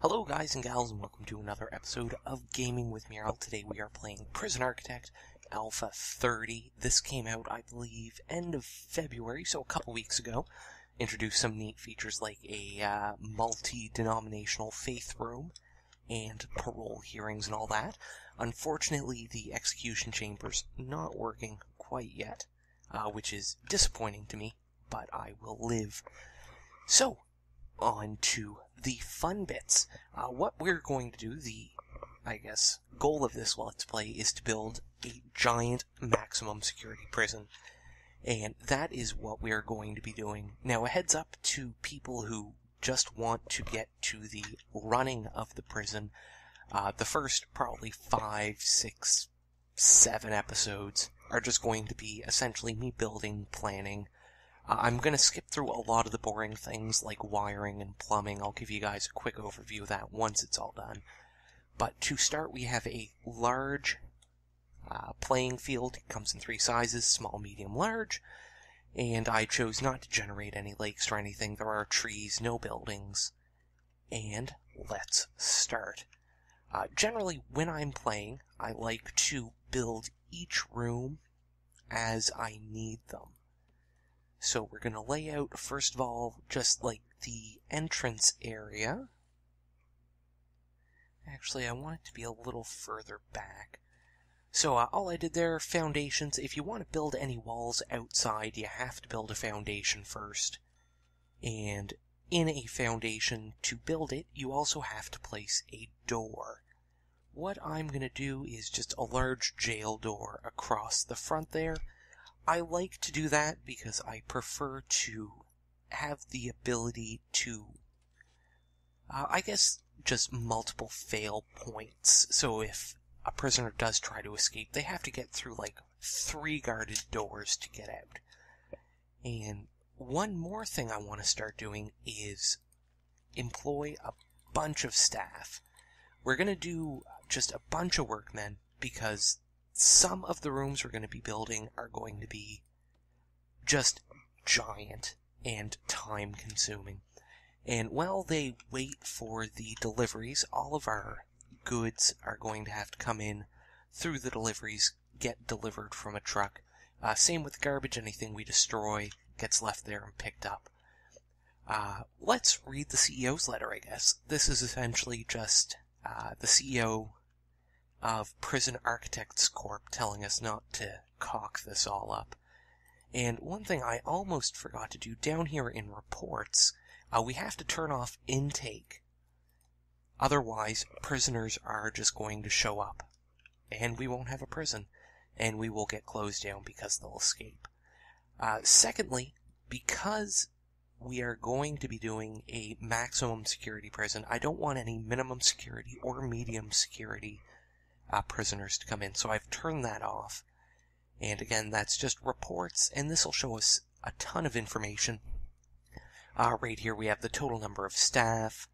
Hello guys and gals, and welcome to another episode of Gaming with Murel. Today we are playing Prison Architect Alpha 30. This came out, I believe, end of February, so a couple weeks ago. Introduced some neat features like a multi-denominational faith room and parole hearings and all that. Unfortunately, the execution chamber's not working quite yet, which is disappointing to me, but I will live. So, on to the fun bits. What we're going to do, goal of this Let's Play is to build a giant maximum security prison. And that is what we're going to be doing. Now, a heads up to people who just want to get to the running of the prison. The first probably 5, 6, 7 episodes are just going to be essentially me building, planning. I'm going to skip through a lot of the boring things like wiring and plumbing. I'll give you guys a quick overview of that once it's all done. But to start, we have a large playing field. It comes in 3 sizes, small, medium, large. And I chose not to generate any lakes or anything. There are trees, no buildings. And let's start. Generally, when I'm playing, I like to build each room as I need them. So we're going to lay out, first of all, just like the entrance area. Actually, I want it to be a little further back. So all I did there, foundations. If you want to build any walls outside, you have to build a foundation first. And in a foundation, to build it, you also have to place a door. What I'm going to do is just a large jail door across the front there. I like to do that because I prefer to have the ability to, just multiple fail points. So if a prisoner does try to escape, they have to get through like 3 guarded doors to get out. And one more thing I want to start doing is employ a bunch of staff. We're going to do just a bunch of workmen because some of the rooms we're going to be building are going to be just giant and time-consuming. And while they wait for the deliveries, all of our goods are going to have to come in through the deliveries, get delivered from a truck. Same with garbage. Anything we destroy gets left there and picked up. Let's read the CEO's letter, I guess. This is essentially just the CEO of Prison Architects Corp telling us not to cock this all up. And one thing I almost forgot to do, down here in reports, we have to turn off intake. Otherwise, prisoners are just going to show up, and we won't have a prison, and we will get closed down because they'll escape. Secondly, because we are going to be doing a maximum security prison, I don't want any minimum security or medium security prisoners to come in, so I've turned that off. And again, that's just reports, and this will show us a ton of information. Right here we have the total number of staff,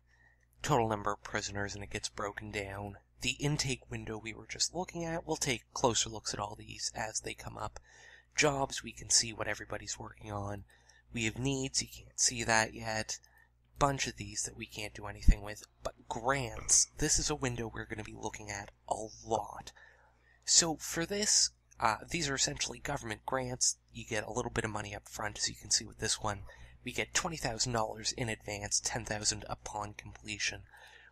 total number of prisoners, and it gets broken down. The intake window we were just looking at, we'll take closer looks at all these as they come up. Jobs, we can see what everybody's working on. We have needs, you can't see that yet. Bunch of these that we can't do anything with, but grants, this is a window we're going to be looking at a lot. So for this, these are essentially government grants. You get a little bit of money up front, as you can see with this one. We get $20,000 in advance, $10,000 upon completion.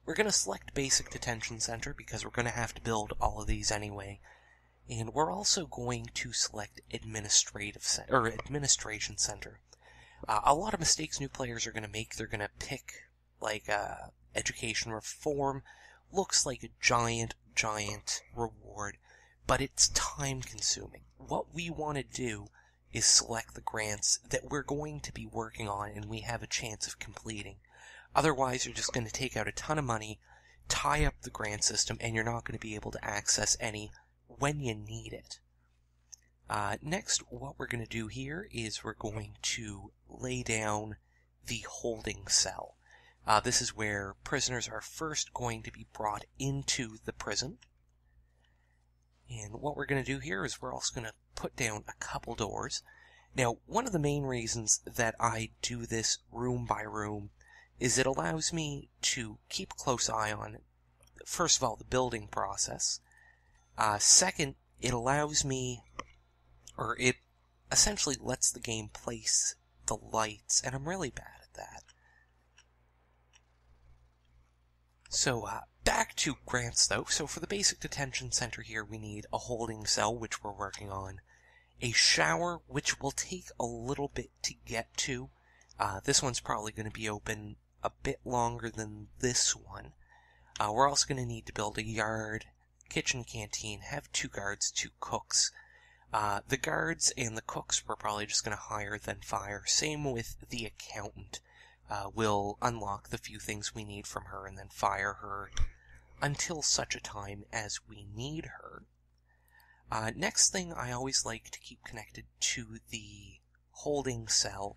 We're going to select Basic Detention Center because we're going to have to build all of these anyway. And we're also going to select Administration Center. A lot of mistakes new players are going to make. They're going to pick, education reform. Looks like a giant reward, but it's time-consuming. What we want to do is select the grants that we're going to be working on and we have a chance of completing. Otherwise, you're just going to take out a ton of money, tie up the grant system, and you're not going to be able to access any when you need it. Next, what we're going to do here is we're going to lay down the holding cell. This is where prisoners are first going to be brought into the prison. And what we're going to do here is we're also going to put down a couple doors. Now, one of the main reasons that I do this room by room is it allows me to keep a close eye on, first of all, the building process. Second, it allows me, or it essentially lets the game place the lights, and I'm really bad at that. So, back to grants, though. So for the basic detention center here, we need a holding cell, which we're working on, a shower, which will take a little bit to get to. This one's probably going to be open a bit longer than this one. We're also going to need to build a yard, kitchen, canteen, have 2 guards, 2 cooks. The guards and the cooks we're probably just going to hire, then fire. Same with the accountant. We'll unlock the few things we need from her and then fire her until such a time as we need her. Next thing, I always like to keep connected to the holding cell,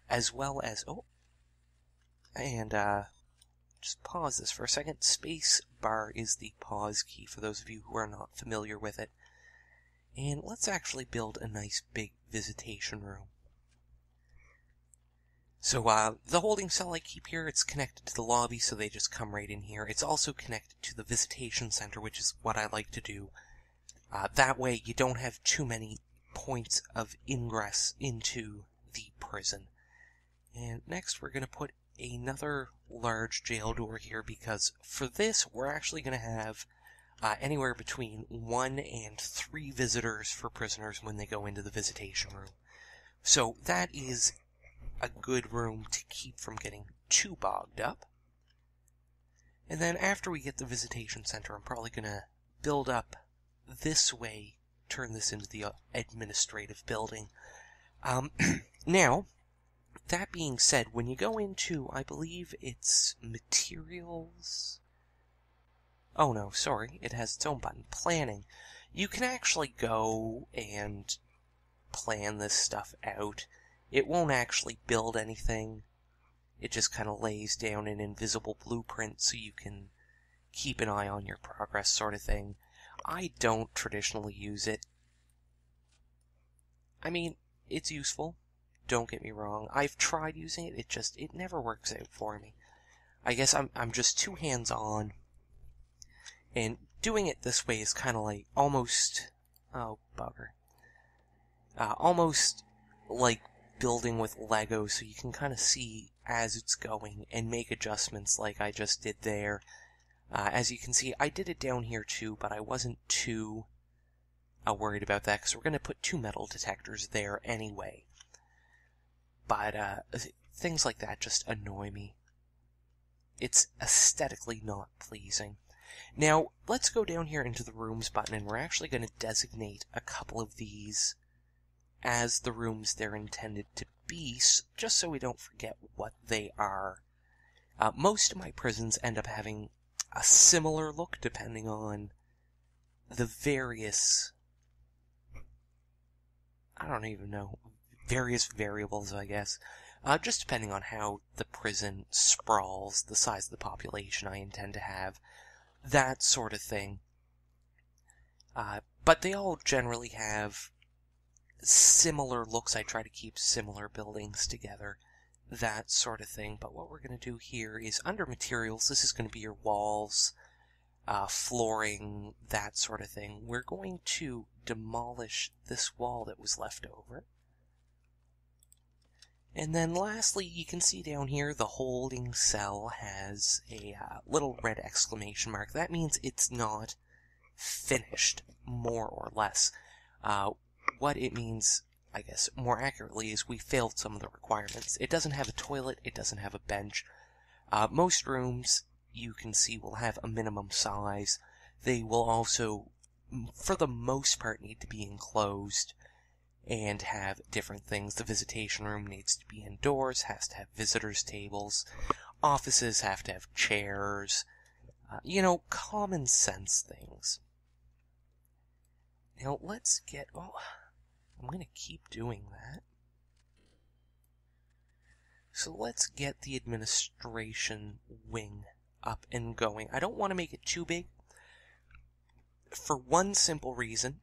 as well as, just pause this for a second. Space bar is the pause key for those of you who are not familiar with it. And let's actually build a nice big visitation room. So, the holding cell I keep here, it's connected to the lobby, so they just come right in here. It's also connected to the visitation center, which is what I like to do. That way, you don't have too many points of ingress into the prison. And next, we're going to put another large jail door here, because for this, we're actually going to have anywhere between 1 and 3 visitors for prisoners when they go into the visitation room. So that is a good room to keep from getting too bogged up. And then after we get the visitation center, I'm probably going to build up this way, turn this into the administrative building. Now, that being said, when you go into, I believe it's materials. Oh no, sorry, it has its own button, planning. You can actually go and plan this stuff out. It won't actually build anything. It just kind of lays down an invisible blueprint so you can keep an eye on your progress, sort of thing. I don't traditionally use it. I mean, it's useful. Don't get me wrong. I've tried using it. It never works out for me. I guess I'm just too hands-on. And doing it this way is kind of like almost, oh bugger. Almost like building with Lego, so you can kind of see as it's going and make adjustments like I just did there. As you can see, I did it down here too, but I wasn't too worried about that, because we're going to put 2 metal detectors there anyway. But things like that just annoy me. It's aesthetically not pleasing. Now, let's go down here into the rooms button, and we're actually going to designate a couple of these as the rooms they're intended to be, just so we don't forget what they are. Most of my prisons end up having a similar look depending on the various, I don't even know, various variables, I guess. Just depending on how the prison sprawls, the size of the population I intend to have, that sort of thing. But they all generally have similar looks. I try to keep similar buildings together, that sort of thing. But what we're going to do here is, under materials, this is going to be your walls, flooring, that sort of thing. We're going to demolish this wall that was left over. And then lastly, you can see down here the holding cell has a little red exclamation mark. That means it's not finished, more or less. What it means, I guess, more accurately, is we failed some of the requirements. It doesn't have a toilet, it doesn't have a bench. Most rooms, you can see, will have a minimum size. They will also, for the most part, need to be enclosed and have different things. The visitation room needs to be indoors, has to have visitors' tables. Offices have to have chairs. Common sense things. Now, let's get... Oh, I'm going to keep doing that. So let's get the administration wing up and going. I don't want to make it too big, for one simple reason.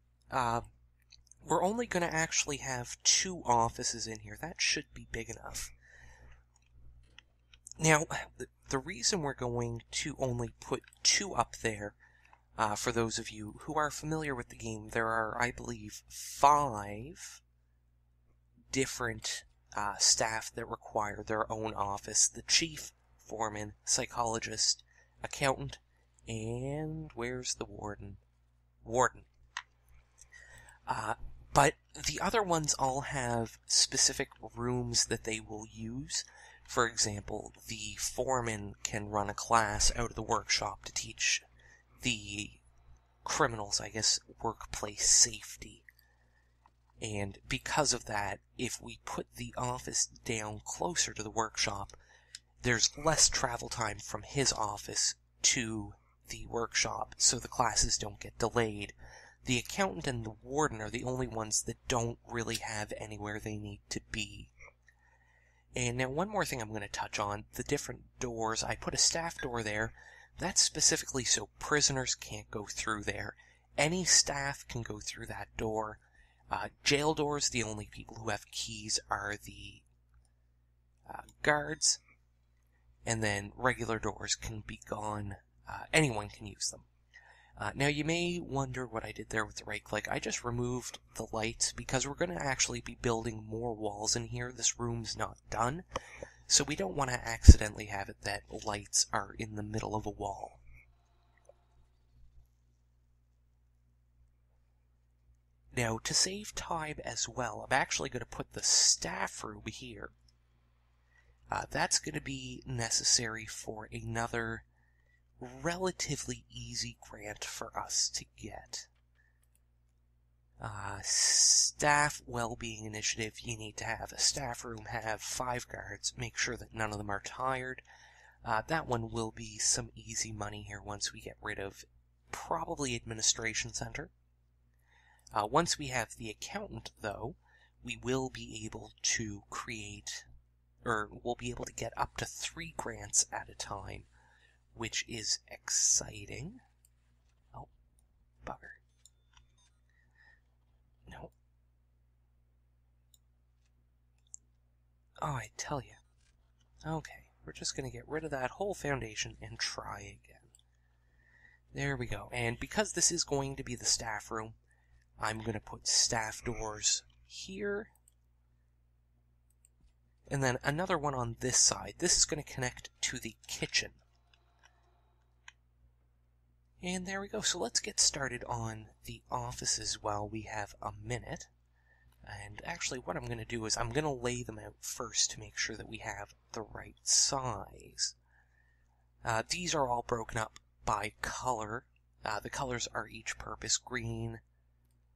We're only going to actually have 2 offices in here. That should be big enough. Now, the reason we're going to only put 2 up there, for those of you who are familiar with the game, there are, I believe, 5 different staff that require their own office. The chief, foreman, psychologist, accountant, and where's the warden? Warden. But the other ones all have specific rooms that they will use. For example, the foreman can run a class out of the workshop to teach the criminals, I guess, workplace safety. And because of that, if we put the office down closer to the workshop, there's less travel time from his office to the workshop, so the classes don't get delayed. The accountant and the warden are the only ones that don't really have anywhere they need to be. And now one more thing I'm going to touch on, the different doors. I put a staff door there. That's specifically so prisoners can't go through there. Any staff can go through that door. Jail doors, the only people who have keys are the guards. And then regular doors can be gone. Anyone can use them. Now you may wonder what I did there with the right click. I just removed the lights because we're going to actually be building more walls in here. This room's not done, so we don't want to accidentally have it that lights are in the middle of a wall. Now, to save time as well, I'm actually going to put the staff room here. That's going to be necessary for another relatively easy grant for us to get. Staff Wellbeing Initiative, you need to have a staff room, have 5 guards, make sure that none of them are tired. That one will be some easy money here once we get rid of probably Administration Center. Once we have the accountant, though, we will be able to create, or we'll be able to get up to 3 grants at a time, which is exciting. Oh, bugger. No. Oh, I tell you. Okay, we're just going to get rid of that whole foundation and try again. There we go. And because this is going to be the staff room, I'm going to put staff doors here. And then another one on this side. This is going to connect to the kitchen. And there we go. So let's get started on the offices while we have a minute. And actually what I'm going to do is I'm going to lay them out first to make sure that we have the right size. These are all broken up by color. The colors are each purpose. Green,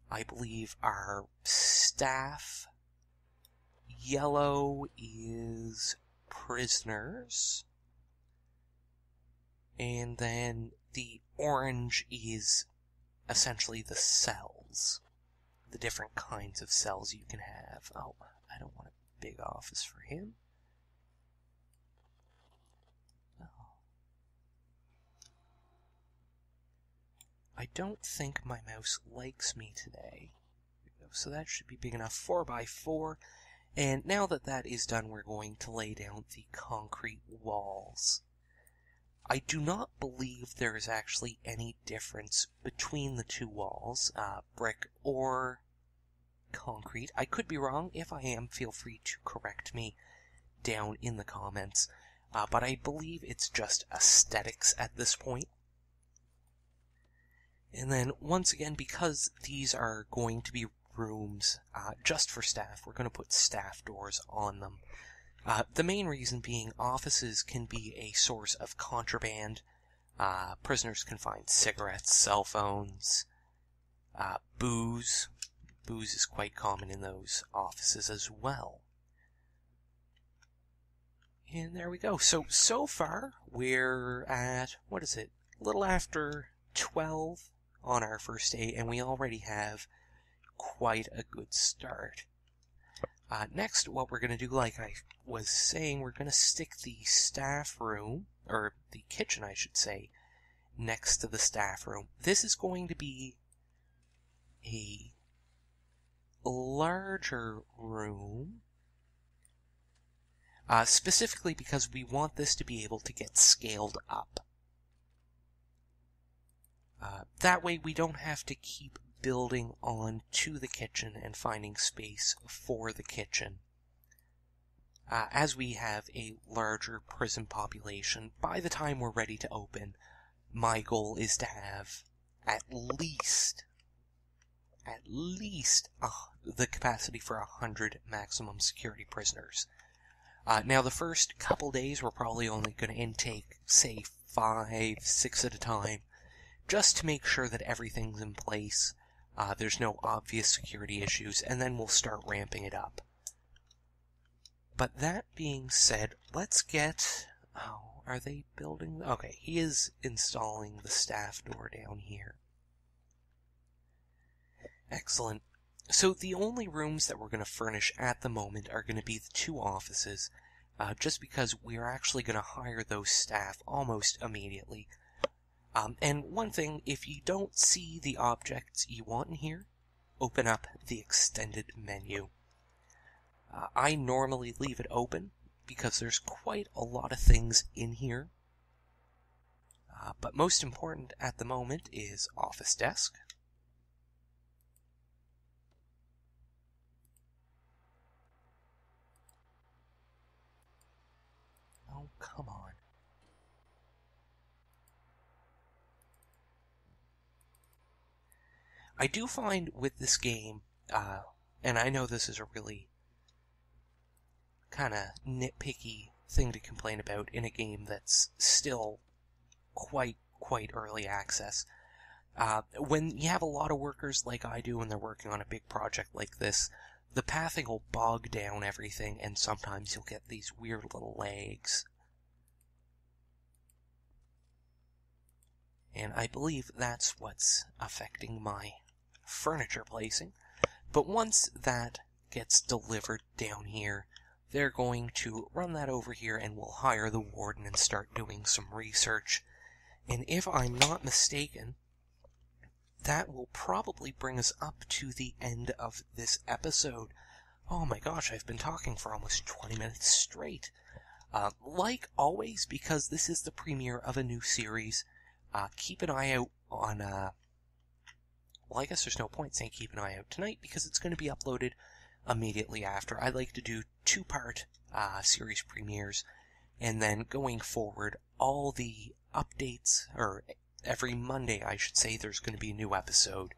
I believe, are staff. Yellow is prisoners. And then the orange is essentially the cells. The different kinds of cells you can have. Oh, I don't want a big office for him. Oh. I don't think my mouse likes me today. So that should be big enough. 4x4. And now that that is done, we're going to lay down the concrete walls. I do not believe there is actually any difference between the 2 walls, brick or concrete. I could be wrong. If I am, feel free to correct me down in the comments. But I believe it's just aesthetics at this point. And then, once again, because these are going to be rooms just for staff, we're going to put staff doors on them. The main reason being offices can be a source of contraband. Prisoners can find cigarettes, cell phones, booze. Booze is quite common in those offices as well. And there we go. So far, we're at, what is it, a little after 12 on our first day, and we already have quite a good start. Next, what we're going to do, like I was saying, we're going to stick the staff room, or the kitchen, I should say, next to the staff room. This is going to be a larger room. specifically because we want this to be able to get scaled up. That way we don't have to keep building on to the kitchen and finding space for the kitchen. As we have a larger prison population, by the time we're ready to open, my goal is to have at least the capacity for 100 maximum security prisoners. Now, the first couple days, we're probably only going to intake, say, 5, 6 at a time, just to make sure that everything's in place, there's no obvious security issues, and then we'll start ramping it up. But that being said, let's get... Oh, are they building... Okay, he is installing the staff door down here. Excellent. So the only rooms that we're going to furnish at the moment are going to be the 2 offices, just because we're actually going to hire those staff almost immediately. And one thing, if you don't see the objects you want in here, open up the extended menu. I normally leave it open because there's quite a lot of things in here. But most important at the moment is office desk. Oh, come on. I do find with this game, and I know this is a really kind of nitpicky thing to complain about in a game that's still quite early access. When you have a lot of workers like I do and they're working on a big project like this, the pathing will bog down everything, and sometimes you'll get these weird little lags. And I believe that's what's affecting my furniture placing. But once that gets delivered down here, they're going to run that over here and we'll hire the warden and start doing some research. And if I'm not mistaken, that will probably bring us up to the end of this episode. Oh my gosh, I've been talking for almost 20 minutes straight. Like always, because this is the premiere of a new series, keep an eye out on... Well, I guess there's no point saying keep an eye out tonight, because it's going to be uploaded immediately after. I like to do 2-part series premieres, and then going forward, all the updates, or every Monday, I should say, there's going to be a new episode.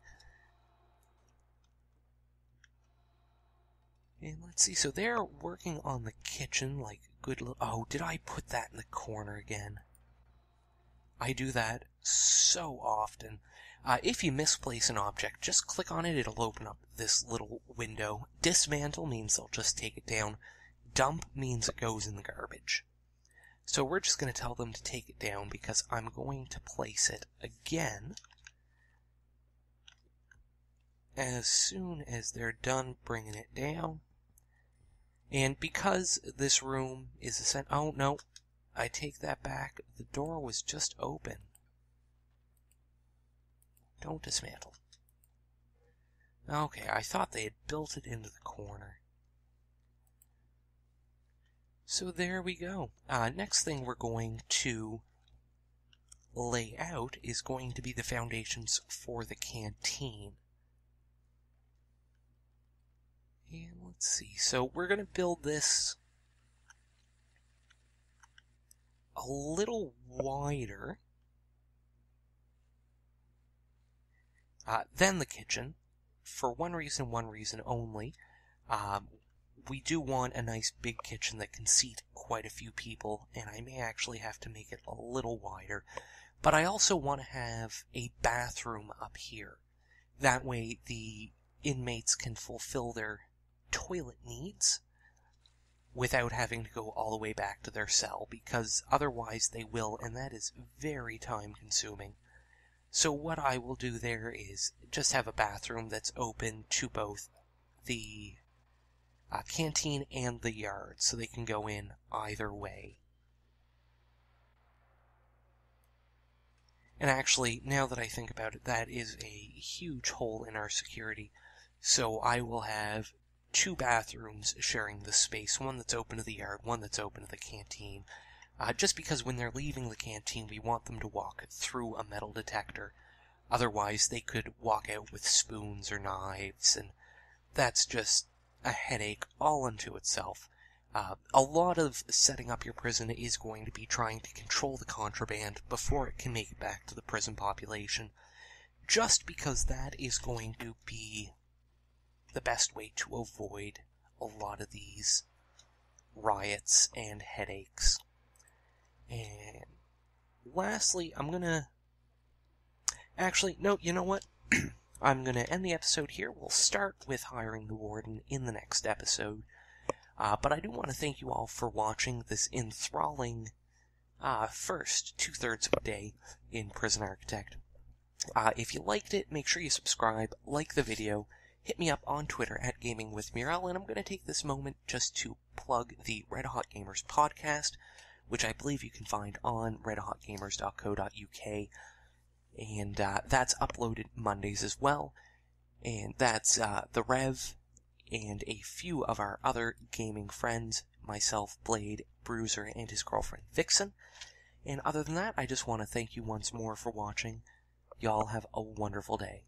And let's see, so they're working on the kitchen, like, good... Oh, did I put that in the corner again? I do that so often. If you misplace an object, just click on it, it'll open up this little window. Dismantle means they'll just take it down. Dump means it goes in the garbage. So we're just going to tell them to take it down because I'm going to place it again as soon as they're done bringing it down. And because this room is a oh no, I take that back. The door was just open. Don't dismantle. Okay, I thought they had built it into the corner. So there we go. Next thing we're going to lay out is going to be the foundations for the canteen. And let's see. So we're going to build this a little wider than the kitchen, for one reason only. We do want a nice big kitchen that can seat quite a few people, and I may actually have to make it a little wider. But I also want to have a bathroom up here. That way the inmates can fulfill their toilet needs without having to go all the way back to their cell, because otherwise they will, and that is very time consuming. So what I will do there is just have a bathroom that's open to both the canteen and the yard, so they can go in either way. And actually, now that I think about it, that is a huge hole in our security. So I will have 2 bathrooms sharing the space, one that's open to the yard, one that's open to the canteen. Just because when they're leaving the canteen, we want them to walk through a metal detector. Otherwise, they could walk out with spoons or knives, and that's just a headache all unto itself. A lot of setting up your prison is going to be trying to control the contraband before it can make it back to the prison population, just because that is going to be the best way to avoid a lot of these riots and headaches. And lastly, no, you know what? I'm gonna end the episode here. We'll start with hiring the warden in the next episode. But I do want to thank you all for watching this enthralling first 2/3 of a day in Prison Architect. If you liked it, make sure you subscribe, like the video, hit me up on Twitter at GamingWithMurel, and I'm going to take this moment just to plug the Red Hot Gamers podcast, which I believe you can find on redhotgamers.co.uk, and that's uploaded Mondays as well, and that's the Rev and a few of our other gaming friends, myself, Blade, Bruiser, and his girlfriend Vixen. And other than that, I just want to thank you once more for watching. Y'all have a wonderful day.